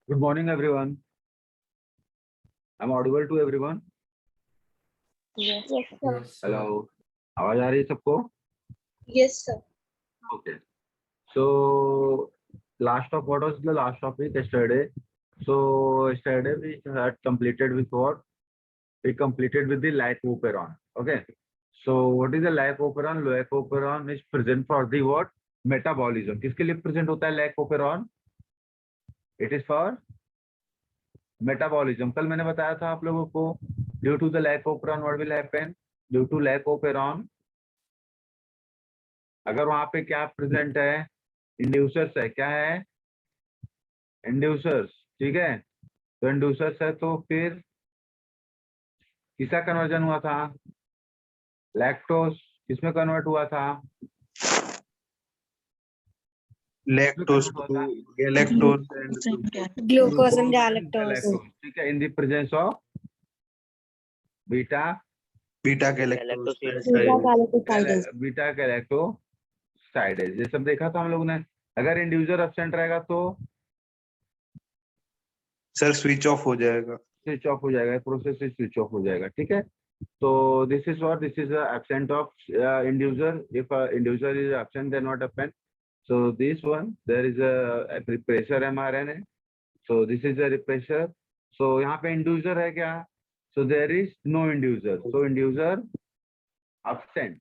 Good morning, everyone. I'm audible to everyone. Yes, sir. Hello. आवाज आ रही है सबको? Yes, sir. Okay. So, what was the last topic yesterday? So yesterday we had completed with what? We completed with the lycopyrrole. Okay. So what is the lycopyrrole? Lycopyrrole is present for the what? Metabolism. किसके लिए present होता है lycopyrrole? It is for metabolism. कल मैंने बताया था आप लोगों को due to the lycopyrrole what will happen? Due to lycopyrrole अगर वहां पे क्या प्रेजेंट है, इंड्यूसर्स है, क्या है, इंड्यूसर्स, ठीक है। तो इंड्यूसर्स है तो फिर किसका कन्वर्जन हुआ था, लैक्टोज, किसमें कन्वर्ट हुआ था, lactose to galactose and Glucose and galactose. ठीक है, in the presence of beta beta galactose beta galactosidase. ये सब देखा था हम लोगों ने। अगर इंड्यूसर एब्सेंट रहेगा तो सर स्विच ऑफ हो जाएगा, स्विच ऑफ हो जाएगा, प्रोसेस से स्विच ऑफ हो जाएगा, ठीक है। तो this is what, this is absent of inducer. If inducer is absent then what happen? So this one, there is a repressor mRNA. So this is a repressor. So यहाँ पे inducer है क्या? So there is no inducer. So inducer absent.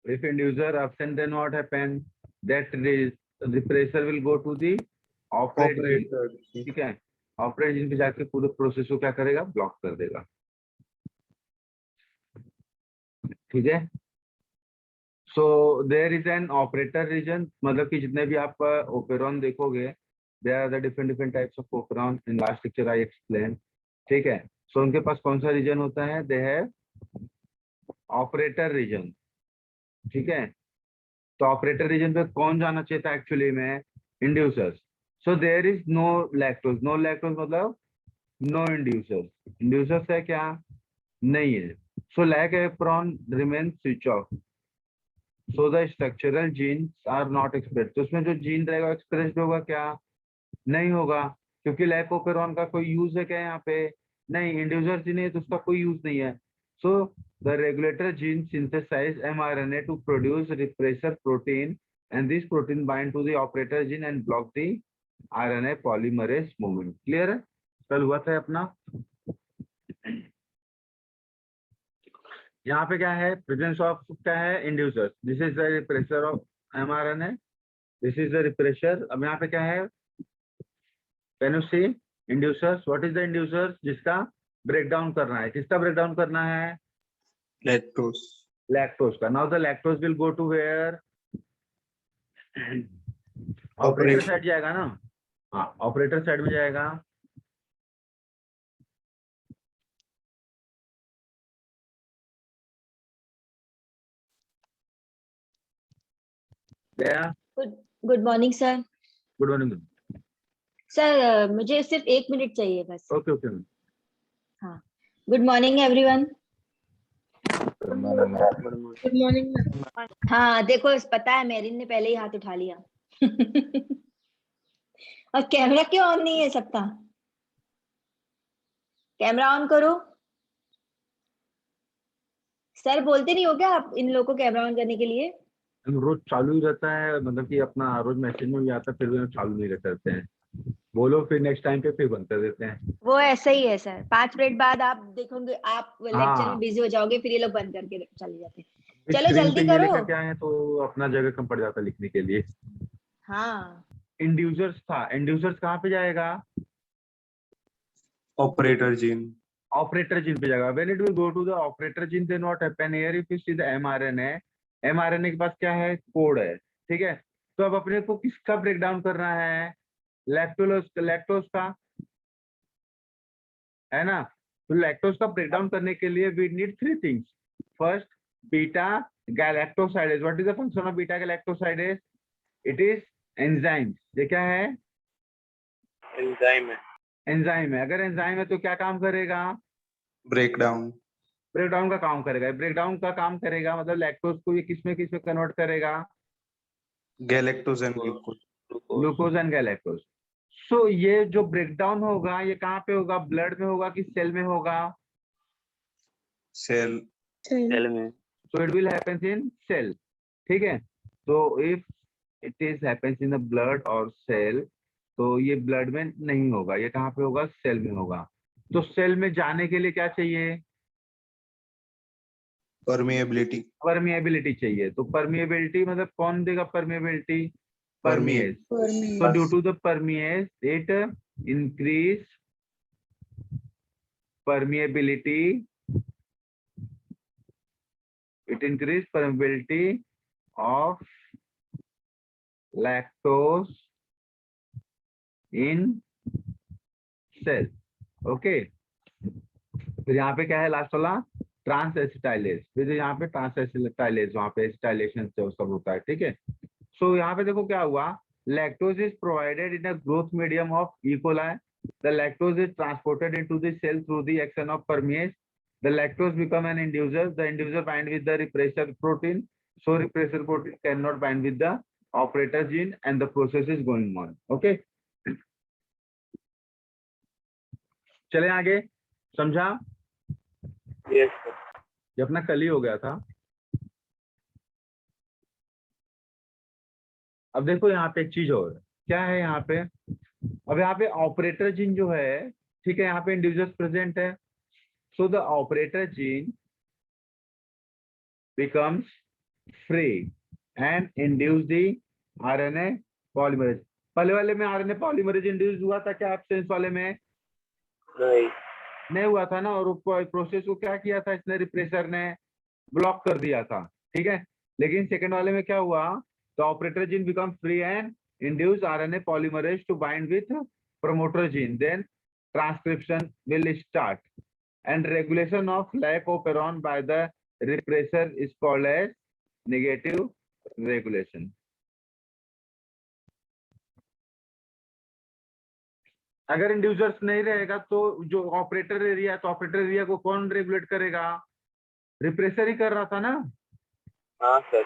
If inducer absent, then what happen? That repressor will go to the operate gene. ठीक है, operate gene पे जाके पूरे process को क्या करेगा? ब्लॉक कर देगा, ठीक है। So there is an operator region, मतलब कि जितने भी आप ओपेरॉन देखोगे, there are the different types of operon. In last lecture I explained, ठीक है। So उनके पास कौन सा रीजन होता है? They have ऑपरेटर रीजन, ठीक है। तो ऑपरेटर रीजन पे कौन जाना चाहिए था एक्चुअली में? Inducers. So there is no lactose. No lactose मतलब नो इंड्यूसर्स। इंड्यूसर्स है क्या? नहीं है। So lac operon remain switch off. So the structural genes are not express. तो उसमें जो जीन रहेगा एक्सप्रेस्ड होगा क्या? नहीं होगा, क्योंकि लैक्टोपेरॉन का कोई यूज है क्या यहाँ पे? नहीं, इंड्यूसर जीन है तो उसका कोई यूज नहीं है। So the regulator gene synthesize mRNA to produce repressor protein, and this protein bind to the operator gene and block the RNA polymerase movement. Clear है? कल हुआ था अपना। यहाँ पे क्या है? प्रेजेंस ऑफ क्या है? Inducers. This is the repressor of mRNA, this is the repressor. अब यहाँ पे क्या है? Can you see inducers? What is the inducers? जिसका ब्रेकडाउन करना है। किसका ब्रेकडाउन करना है? lactose लैक्टोज का। Now the lactose will go to where? Operator side जाएगा ना। हाँ, ऑपरेटर साइड में जाएगा। गया? Good morning sir. Good morning sir मुझे सिर्फ 1 मिनट चाहिए बस। Okay okay. हाँ, good morning everyone. Good morning, ma'am. हाँ देखो, पता है मेरिन ने पहले ही हाथ उठा लिया। और कैमरा क्यों ऑन नहीं है सबका? कैमरा ऑन करो। सर बोलते नहीं हो क्या आप इन लोगों को कैमरा ऑन करने के लिए? रोज चालू ही रहता है, मतलब कि अपना रोज मैसेज में भी आता है, फिर भी हम चालू नहीं करते हैं। बोलो फिर नेक्स्ट टाइम पे फिर बंद कर देते हैं। वो ऐसा ही है सर। 5 मिनट बाद आप देखोगे, आप लेक्चर में बिजी हो जाओगे, फिर ये लोग बंद करके चले जाते हैं। चलो स्क्रीन जल्दी पे ये करो। लिखा क्या है तो अपना जगह कम पड़ जाता है लिखने के लिए। हाँ, इंड्यूसर्स था। इंड्यूसर्स कहाँ पे जाएगा? operator gene ऑपरेटर जीन पे जाएगा। When it will go to the operator gene, then what happen here? If you see the mRNA, mRNA के पास क्या है? कोड है, ठीक है। तो अब अपने को किसका ब्रेकडाउन करना है? लैक्टोज का, है ना। तो लैक्टोज का ब्रेकडाउन करने के लिए we need 3 things. First, beta galactosidase. What is the function of beta galactosidase? It is enzyme. ये क्या है? enzyme एंजाइम है। अगर एंजाइम है तो क्या काम करेगा? breakdown ब्रेकडाउन का काम करेगा। ब्रेकडाउन का काम करेगा मतलब लैक्टोज को ये किस में कन्वर्ट करेगा? galactose and glucose glucose and galactose. So ये जो ब्रेकडाउन होगा ये कहाँ पे होगा, ब्लड में होगा कि सेल में होगा? सेल। सेल में। So it will happen in cell. ठीक है, तो if it is happens in the blood or cell, तो ये ब्लड में नहीं होगा, ये कहाँ पे होगा, सेल में होगा। तो सेल में जाने के लिए क्या चाहिए? परमिएबिलिटी। परमिएबिलिटी चाहिए। तो परमिएबिलिटी मतलब कौन देगा permeability? परमिएज। Permease. So due to the permease, it increase permeability. It increase permeability of lactose in cell. Okay. फिर यहाँ पे क्या है लास्ट वाला? Transacetylase. फिर यहाँ पे ट्रांस एसिटाइलेज, वहाँ पे एसिटाइलेशन से वो सब होता है। ठीक है, सो यहाँ पे देखो क्या हुआ, lactose is provided in a growth medium of E. coli. The lactose is transported into the cell through the action of permease. The lactose become an inducer. The inducer bind with the repressor protein. So repressor protein cannot bind with the operator gene and the process is going on. Okay. चले आगे, समझा? Yes sir. ये अपना कल ही हो गया था। अब देखो यहाँ पे एक चीज और क्या है, यहाँ पे अब यहाँ पे ऑपरेटर जीन जो है, ठीक है, यहाँ पे इंडिविजुअल्स प्रेजेंट है। So the operator gene becomes free and induce the RNA polymerase. पहले वाले में RNA polymerase इंड्यूस हुआ था क्या? एब्सेंस वाले में नहीं हुआ था ना, और प्रोसेस को क्या किया था इसने, रिप्रेसर ने ब्लॉक कर दिया था। ठीक है, लेकिन सेकंड वाले में क्या हुआ, the operator gene become free and induce RNA polymerase to bind with promoter gene, then transcription will start and regulation of lack of operon by the repressor is called as negative regulation. अगर inducers नहीं रहेगा तो जो operator area है, तो operator area को कौन regulate करेगा? रिप्रेसर ही कर रहा था ना। हाँ सर।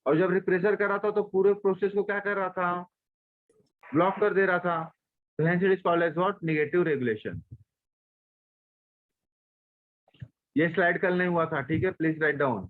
और जब रिप्रेसर कर रहा था तो पूरे प्रोसेस को क्या कर रहा था? ब्लॉक कर दे रहा था। तो hence it is called as what? Negative regulation. ये स्लाइड कल नहीं हुआ था, ठीक है, please write down.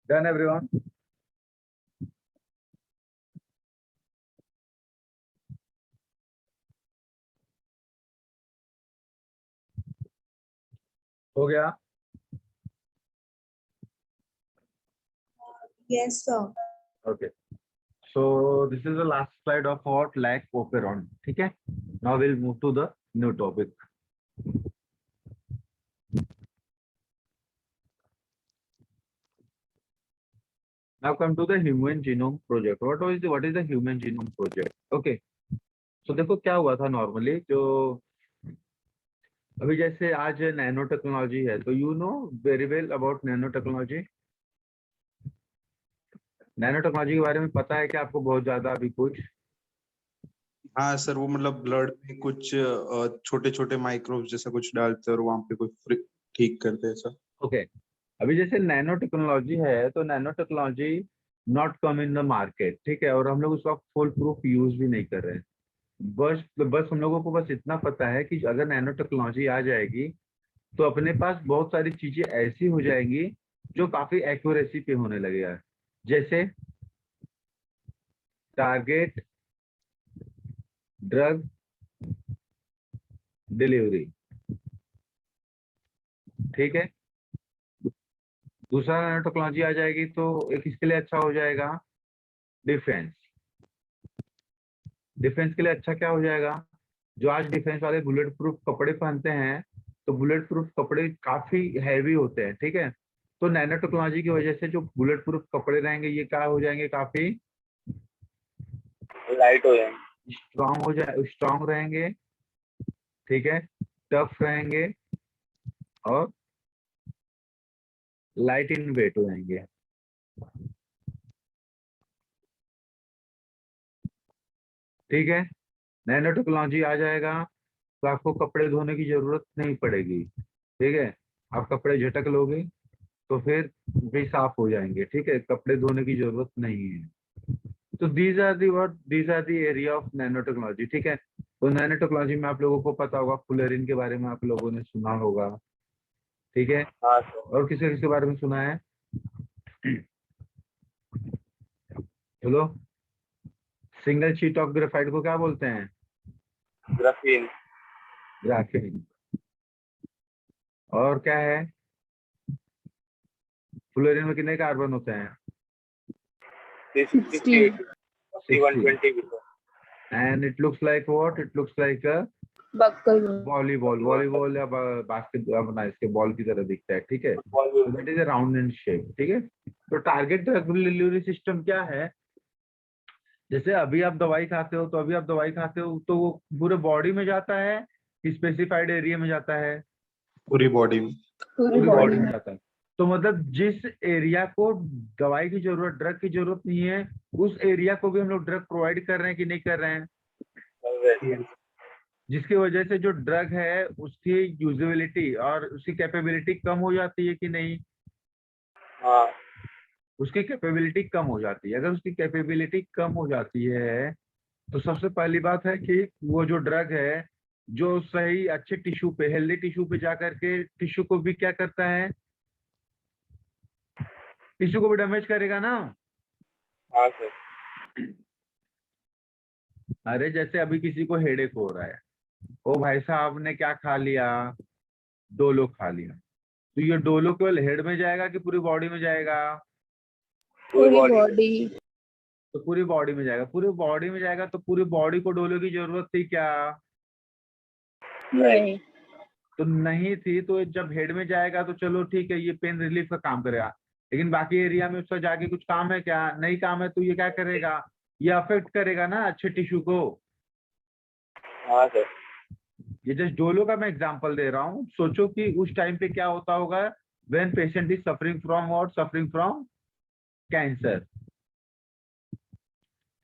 Done everyone? हो गया? Yes, sir. Okay. So this is the last slide of our LAC operon. ठीक है? Now we'll move to the new topic. Now come to the Human Genome Project. What is the Human Genome Project? Okay. So देखो क्या हुआ था normally जो अभी जैसे आज नैनो टेक्नोलॉजी है, तो you know very well about nano technology. Nano technology के बारे में पता है कि आपको बहुत ज्यादा अभी कुछ? हाँ सर, वो मतलब ब्लड में कुछ छोटे छोटे माइक्रोब्स जैसा कुछ डालते हैं और वहां पे कुछ ठीक करते हैं सर। ओके। अभी जैसे नैनो टेक्नोलॉजी है, तो nano technology not come in the market, ठीक है, और हम लोग उसका फुल प्रूफ यूज भी नहीं कर रहे हैं। बस हम लोगों को बस इतना पता है कि अगर नैनो टेक्नोलॉजी आ जाएगी तो अपने पास बहुत सारी चीजें ऐसी हो जाएंगी जो काफी एक्यूरेसी पे होने लगेगा, जैसे टारगेट ड्रग डिलीवरी, ठीक है। दूसरा नैनो टेक्नोलॉजी आ जाएगी तो एक इसके लिए अच्छा हो जाएगा डिफेंस। डिफेंस के लिए अच्छा क्या हो जाएगा? जो आज डिफेंस वाले बुलेट प्रूफ कपड़े पहनते हैं, तो बुलेट प्रूफ कपड़े काफी हैवी होते हैं, ठीक है। तो नैनो टेक्नोलॉजी की वजह से जो बुलेट प्रूफ कपड़े रहेंगे ये क्या हो जाएंगे? काफी लाइट हो जाएंगे, स्ट्रांग रहेंगे, ठीक है, टफ रहेंगे और लाइट इन वेट हो जाएंगे। ठीक है, नैनो टेक्नोलॉजी आ जाएगा तो आपको कपड़े धोने की जरूरत नहीं पड़ेगी, ठीक है। आप कपड़े झटक लोगे तो फिर भी साफ हो जाएंगे, ठीक है, कपड़े धोने की जरूरत नहीं है। तो these are the area of nanotechnology, ठीक है। तो नैनो टेक्नोलॉजी में आप लोगों को पता होगा, फुलेरिन के बारे में आप लोगों ने सुना होगा, ठीक है। हाँ सर, और किसी किसके बारे में सुना है? चलो, सिंगल शीट ऑफ ग्रेफाइट को क्या बोलते हैं? Graphene, graphene. और क्या है? फुलेरिन में कितने कार्बन होते हैं? 368, 120 भी And it looks like what? It looks like a volleyball या बास्केट अपना इसके बॉल की तरह दिखता है, ठीक है। That is a round in shape, ठीक है। तो टारगेट ड्रग डिलीवरी सिस्टम क्या है? जैसे अभी आप दवाई खाते हो, तो वो पूरे बॉडी में जाता है, स्पेसिफाइड एरिया में जाता है? पूरी बॉडी में। पूरी बॉडी में जाता है। तो मतलब जिस एरिया को दवाई की जरूरत, ड्रग की जरूरत नहीं है, उस एरिया को भी हम लोग ड्रग प्रोवाइड कर रहे हैं कि नहीं कर रहे हैं? जिसकी वजह से जो ड्रग है उसकी यूजेबिलिटी और उसकी कैपेबिलिटी कम हो जाती है कि नहीं? हाँ, उसकी कैपेबिलिटी कम हो जाती है। अगर उसकी कैपेबिलिटी कम हो जाती है तो सबसे पहली बात है कि वो जो ड्रग है जो सही अच्छे टिश्यू पे, हेल्दी टिश्यू पे जाकर के टिश्यू को भी क्या करता है? टिश्यू को भी डैमेज करेगा ना। हाँ सर, अरे जैसे अभी किसी को हेडेक हो रहा है, ओ भाई साहब ने क्या खा लिया? डोलो खा लिया। तो ये डोलो केवल हेड में जाएगा कि पूरी बॉडी में जाएगा? पूरी बॉडी, तो पूरी बॉडी में जाएगा। पूरी बॉडी में जाएगा तो पूरी बॉडी को डोलो की जरूरत थी क्या? नहीं, तो नहीं थी। तो जब हेड में जाएगा तो चलो ठीक है, ये पेन रिलीफ का काम करेगा, लेकिन बाकी एरिया में उसका जाके कुछ काम है क्या? नहीं काम है। तो ये क्या करेगा? ये अफेक्ट करेगा ना अच्छे टिश्यू को। हाँ सर, ये जस्ट डोलो का मैं एग्जांपल दे रहा हूँ। सोचो कि उस टाइम पे क्या होता होगा when patient is suffering from what? Suffering from cancer.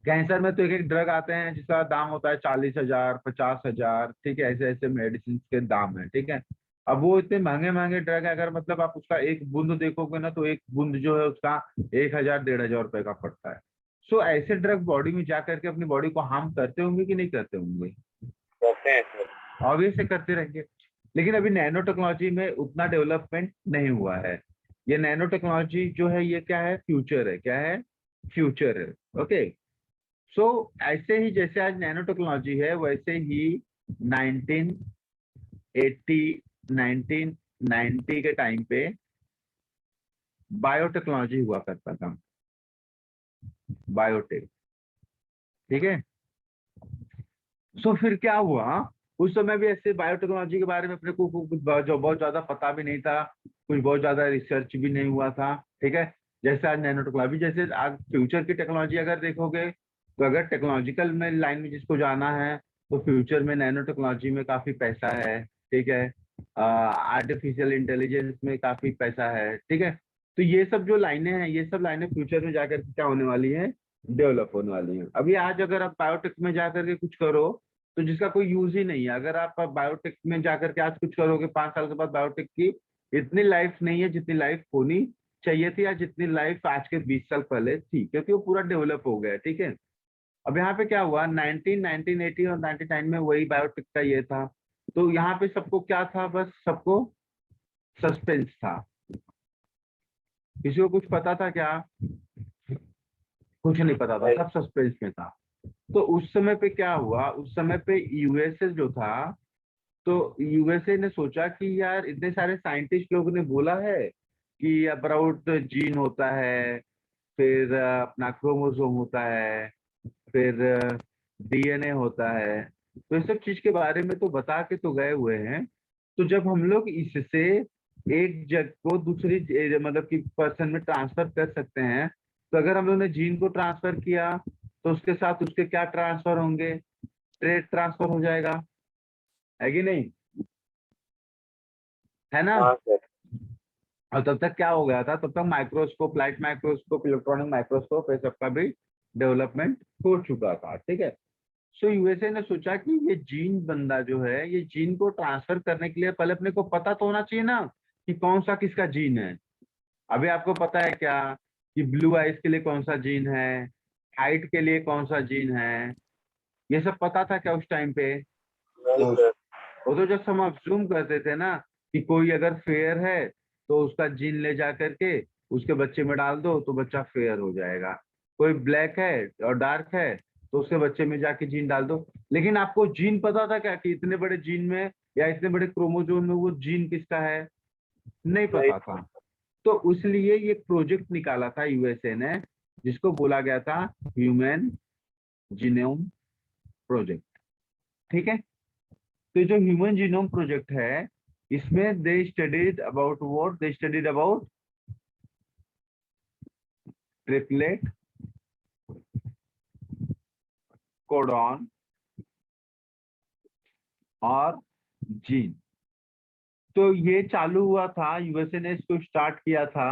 Cancer में तो एक एक ड्रग आते हैं जिसका दाम होता है 40,000, 50,000, ठीक है, ऐसे ऐसे मेडिसिन के दाम है, ठीक है। अब वो इतने महंगे महंगे ड्रग है, अगर मतलब आप उसका एक बूंद देखोगे ना तो एक बूंद जो है उसका 1,000, 1,500 रुपए का पड़ता है। सो ऐसे ड्रग बॉडी में जा करके अपनी बॉडी को हार्म करते होंगे कि नहीं करते होंगे? करते हैं सर। ऑब्वियसली करते रहेंगे। लेकिन अभी नैनो टेक्नोलॉजी में उतना डेवलपमेंट नहीं हुआ है। ये नैनो टेक्नोलॉजी जो है ये क्या है? फ्यूचर है। क्या है? फ्यूचर है। ओके। सो ऐसे ही जैसे आज नैनो टेक्नोलॉजी है, वैसे ही 1980 90 के टाइम पे बायोटेक्नोलॉजी हुआ करता था, बायोटेक, ठीक है। सो फिर क्या हुआ, उस समय भी ऐसे बायोटेक्नोलॉजी के बारे में अपने को कुछ बहुत ज्यादा पता भी नहीं था, कुछ बहुत ज्यादा रिसर्च भी नहीं हुआ था, ठीक है। जैसे आज नैनो टेक्नोलॉजी, जैसे आज फ्यूचर की टेक्नोलॉजी अगर देखोगे तो अगर टेक्नोलॉजिकल में लाइन में जिसको जाना है तो फ्यूचर में नैनो टेक्नोलॉजी में काफी पैसा है, ठीक है। आर्टिफिशियल इंटेलिजेंस में काफी पैसा है, ठीक है। तो ये सब जो लाइनें हैं, ये सब लाइनें फ्यूचर में जाकर के क्या होने वाली है, डेवलप होने वाली है। अभी आज अगर आप बायोटेक में जाकर के कुछ करो तो जिसका कोई यूज ही नहीं है, अगर आप बायोटेक में जाकर के आज कुछ करोगे 5 साल के बाद बायोटेक की इतनी लाइफ नहीं है जितनी लाइफ होनी चाहिए थी, या जितनी लाइफ आज के 20 साल पहले थी, क्योंकि वो पूरा डेवलप हो गया, ठीक है। अब यहाँ पे क्या हुआ, 1980 और 99 में वही बायोटेक का ये था, तो यहाँ पे सबको क्या था, बस सबको सस्पेंस था। किसी को कुछ पता था क्या? कुछ नहीं पता था, सब सस्पेंस में था। तो उस समय पे क्या हुआ, उस समय पे यूएसए जो था, तो यूएसए ने सोचा कि यार इतने सारे साइंटिस्ट लोगों ने बोला है कि अबाउट जीन होता है, फिर अपना क्रोमोसोम होता है, फिर डीएनए होता है, तो इस सब चीज के बारे में तो बता के तो गए हुए हैं। तो जब हम लोग इससे एक जग को दूसरी मतलब कि पर्सन में ट्रांसफर कर सकते हैं, तो अगर हम लोग ने जीन को ट्रांसफर किया तो उसके साथ उसके क्या ट्रांसफर होंगे, ट्रेड ट्रांसफर हो जाएगा, है कि नहीं, है ना। हाँ सर। और तब तक क्या हो गया था, तब तक microscope, light microscope, electronic microscope, ये सबका भी डेवलपमेंट हो चुका था, ठीक है। सो यूएसए ने सोचा कि ये जीन बंदा जो है, ये जीन को ट्रांसफर करने के लिए पहले अपने को पता तो होना चाहिए ना कि कौन सा किसका जीन है। अभी आपको पता है क्या कि ब्लू आइज के लिए कौन सा जीन है, हाइट के लिए कौन सा जीन है, ये सब पता था क्या उस टाइम पे? नहीं सर। वो तो जस्ट हम अज्यूम करते थे ना कि कोई अगर फेयर है तो उसका जीन ले जा करके उसके बच्चे में डाल दो तो बच्चा फेयर हो जाएगा, कोई ब्लैक है और डार्क है तो उसके बच्चे में जाके जीन डाल दो। लेकिन आपको जीन पता था क्या कि इतने बड़े जीन में या इतने बड़े क्रोमोजोम में वो जीन किसका है? नहीं पता था। तो इसलिए ये प्रोजेक्ट निकाला था यूएसए ने, जिसको बोला गया था ह्यूमन जीनोम प्रोजेक्ट, ठीक है। तो जो ह्यूमन जीनोम प्रोजेक्ट है, इसमें दे स्टडीड अबाउट ट्रिपलेट, कोडॉन और जीन। तो ये चालू हुआ था, यूएसए ने इसको स्टार्ट किया था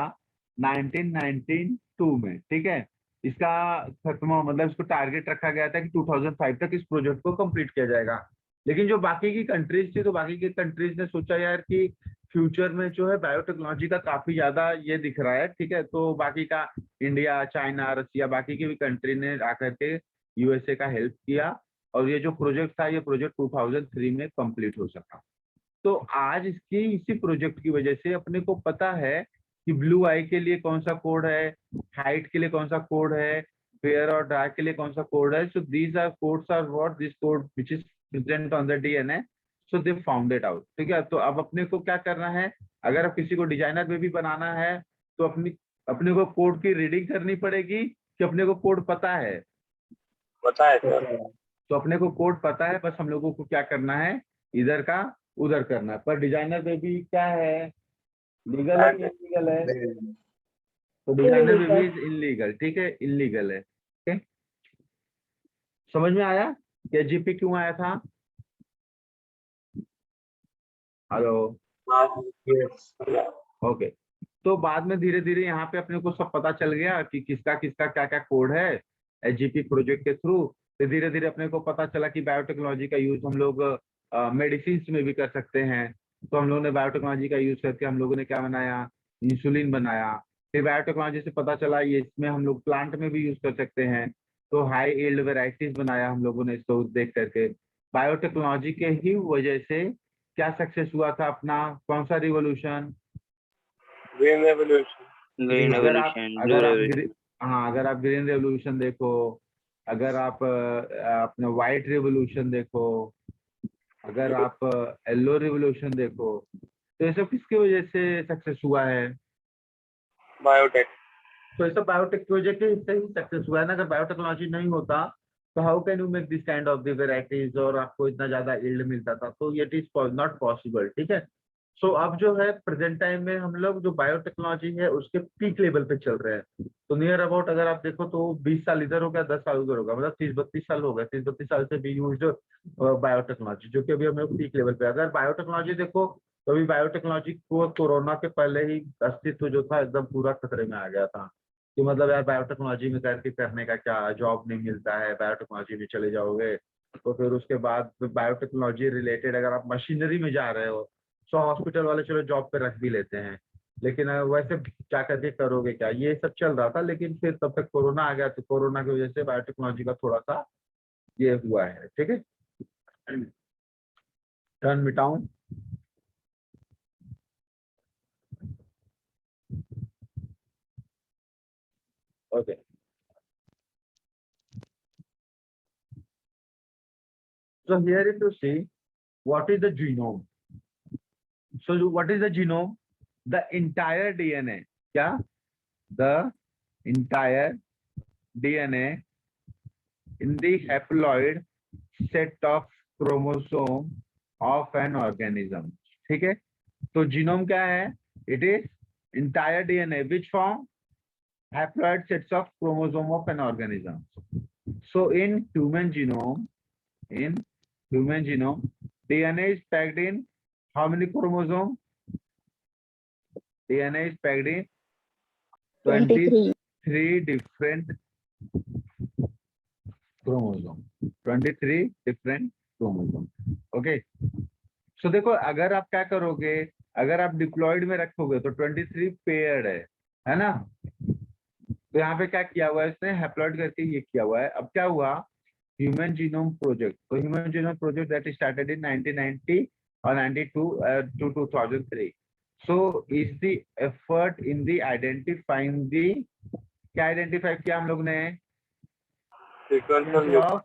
1992 में, ठीक है। इसका खत्म मतलब इसको टारगेट रखा गया था कि 2005 तक इस प्रोजेक्ट को कंप्लीट किया जाएगा। लेकिन जो बाकी की कंट्रीज थी, तो बाकी की कंट्रीज ने सोचा यार कि फ्यूचर में जो है बायोटेक्नोलॉजी का काफी ज्यादा ये दिख रहा है, ठीक है। तो बाकी का इंडिया, चाइना, रसिया, बाकी की भी कंट्री ने आकर के यूएसए का हेल्प किया, और ये जो प्रोजेक्ट था, ये प्रोजेक्ट 2003 में कंप्लीट हो सका। तो आज इसकी इसी प्रोजेक्ट की वजह से अपने को पता है कि ब्लू आई के लिए कौन सा कोड है, हाइट के लिए कौन सा कोड है, फेयर और डार्क के लिए कौन सा कोड है। So these are codes are what this code which is present on the DNA, so they found it out, ठीक है। तो अब अपने को क्या करना है, अगर आप किसी को डिजाइनर बेबी बनाना है तो अपने को कोड की रीडिंग करनी पड़ेगी कि अपने को कोड पता है। पता है सर। तो अपने को कोड पता है, बस हम लोगों को क्या करना है, इधर का उधर करना है। पर डिजाइनर बेबी क्या है, लीगल है कि इलीगल है? तो डिजाइनर बेबी इज इनलीगल, ठीक है, इनलीगल है, ठीक। समझ में आया कि जीपी क्यों आया था? हेलो, हाँ ओके। तो बाद में धीरे धीरे यहाँ पे अपने को सब पता चल गया कि किसका किसका क्या क्या कोड है एचजीपी प्रोजेक्ट के थ्रू। तो धीरे धीरे अपने को पता चला कि बायोटेक्नोलॉजी का यूज हम लोग मेडिसिन में भी कर सकते हैं। तो हम लोगों ने बायोटेक्नोलॉजी का यूज करके हम लोगों ने क्या बनाया, इंसुलिन बनाया। फिर बायोटेक्नोलॉजी से पता चला ये इसमें हम लोग प्लांट में भी यूज कर सकते हैं, तो हाई यील्ड वेराइटीज बनाया हम लोगों ने इसको देख करके। बायोटेक्नोलॉजी के ही वजह से क्या सक्सेस हुआ था अपना, कौन सा रिवोल्यूशन? Green revolution. अगर आप ग्रीन रेवोल्यूशन देखो, अगर आप अपना व्हाइट रेवोल्यूशन देखो, अगर आप येलो रेवोल्यूशन देखो, तो ये सब किसकी वजह से सक्सेस हुआ है? बायोटेक। तो ये सब बायोटेक प्रोजेक्ट से ही सक्सेस हुआ है ना। अगर बायोटेक्नोलॉजी नहीं होता तो how can you make this kind of the varieties और आपको इतना ज्यादा यील्ड मिलता था? तो इट इज नॉट पॉसिबल, ठीक है। सो अब जो है प्रेजेंट टाइम में हम लोग जो बायोटेक्नोलॉजी है उसके पीक लेवल पे चल रहे हैं। तो नियर अबाउट अगर आप देखो तो 20 साल इधर हो गया, 10 साल उधर होगा, मतलब 30-32 साल हो गए। 30-32 साल से भी यूज बायोटेक्नोलॉजी, जो कि अभी हम लोग पीक लेवल पे। अगर बायोटेक्नोलॉजी देखो तो अभी बायोटेक्नोलॉजी को कोरोना के पहले ही अस्तित्व जो था एकदम पूरा खतरे में आ गया था कि मतलब यार बायोटेक्नोलॉजी में करके करने का क्या, जॉब नहीं मिलता है, बायोटेक्नोलॉजी में चले जाओगे तो फिर उसके बाद बायोटेक्नोलॉजी रिलेटेड अगर आप मशीनरी में जा रहे हो तो हॉस्पिटल वाले चलो जॉब पे रख भी लेते हैं, लेकिन वैसे क्या करके करोगे क्या, ये सब चल रहा था। लेकिन फिर तब तक कोरोना आ गया, तो कोरोना की वजह से बायोटेक्नोलॉजी का थोड़ा सा ये हुआ है, ठीक है। टर्न मिटाऊं? Okay, so here if you see what is the genome, so what is the genome? The entire DNA, क्या? The entire DNA in the haploid set of chromosome of an organism, ठीक है। तो genome क्या है? It is entire DNA which form haploid sets of chromosome of an organism. So in human genome, DNA is packed in how many chromosomes? DNA is packed in 23 different chromosomes. 23 different chromosomes. Okay. So देखो अगर आप क्या करोगे, अगर आप diploid में रखोगे तो 23 पेयर्ड है ना। तो यहाँ पे क्या किया हुआ है इसने, हैप्लॉइड करके ये किया हुआ है। अब क्या हुआ, ह्यूमन जीनोम प्रोजेक्ट। तो human genome project that started in 1990 और 92 to 2003. So is the effort in the identifying the, क्या आइडेंटिफाई किया हम लोग ने? Sequential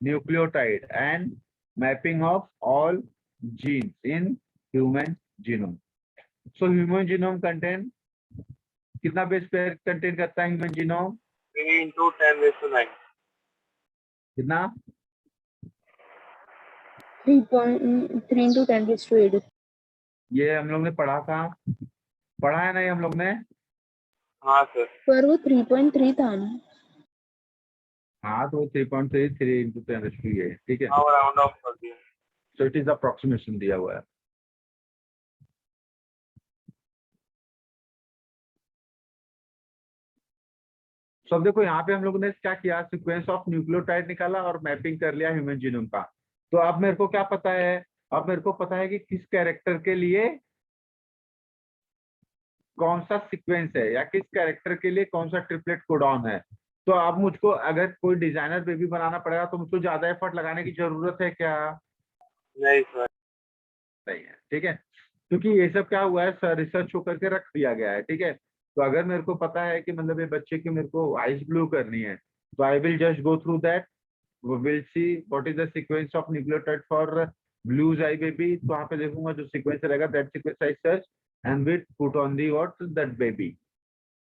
nucleotide and mapping of all genes in human genome. So human genome contain कितना base pair contain करता है human genome? 3 into 10⁻⁹ कितना? 3 into 10⁸. ये हम लोग ने पढ़ा था, पढ़ा है ना ये हम लोग ने? हाँ सर। पर वो 3.3 था ना। हाँ तो 3.33 इंटू 10⁻⁸ है, ठीक है। हाँ राउंड ऑफ कर दिया। सो इट इज अप्रोक्सीमेशन दिया हुआ है। सो अब देखो यहाँ पे हम लोग ने क्या किया, सीक्वेंस ऑफ न्यूक्लियोटाइड निकाला और मैपिंग कर लिया ह्यूमन जीनोम का। तो अब मेरे को क्या पता है, अब मेरे को पता है कि किस कैरेक्टर के लिए कौन सा सीक्वेंस है या किस कैरेक्टर के लिए कौन सा ट्रिपलेट कोडॉन है। तो अब मुझको अगर कोई डिजाइनर बेबी बनाना पड़ेगा तो मुझको ज्यादा एफर्ट लगाने की जरूरत है क्या? नहीं सर। नहीं है, ठीक है। क्योंकि ये सब क्या हुआ है सर, रिसर्च होकर के रख दिया गया है, ठीक है। तो अगर मेरे को पता है कि मतलब ये बच्चे की मेरे को आइस ब्लू करनी है तो I will just go through that, will see what is the sequence of nucleotide for blues I baby. तो वहां पे देखूंगा जो सीक्वेंस रहेगा that sequence I search and will put on the what that baby,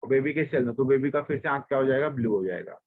baby के cell में। तो baby का फिर से आंख क्या हो जाएगा, ब्लू हो जाएगा।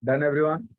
Done, everyone?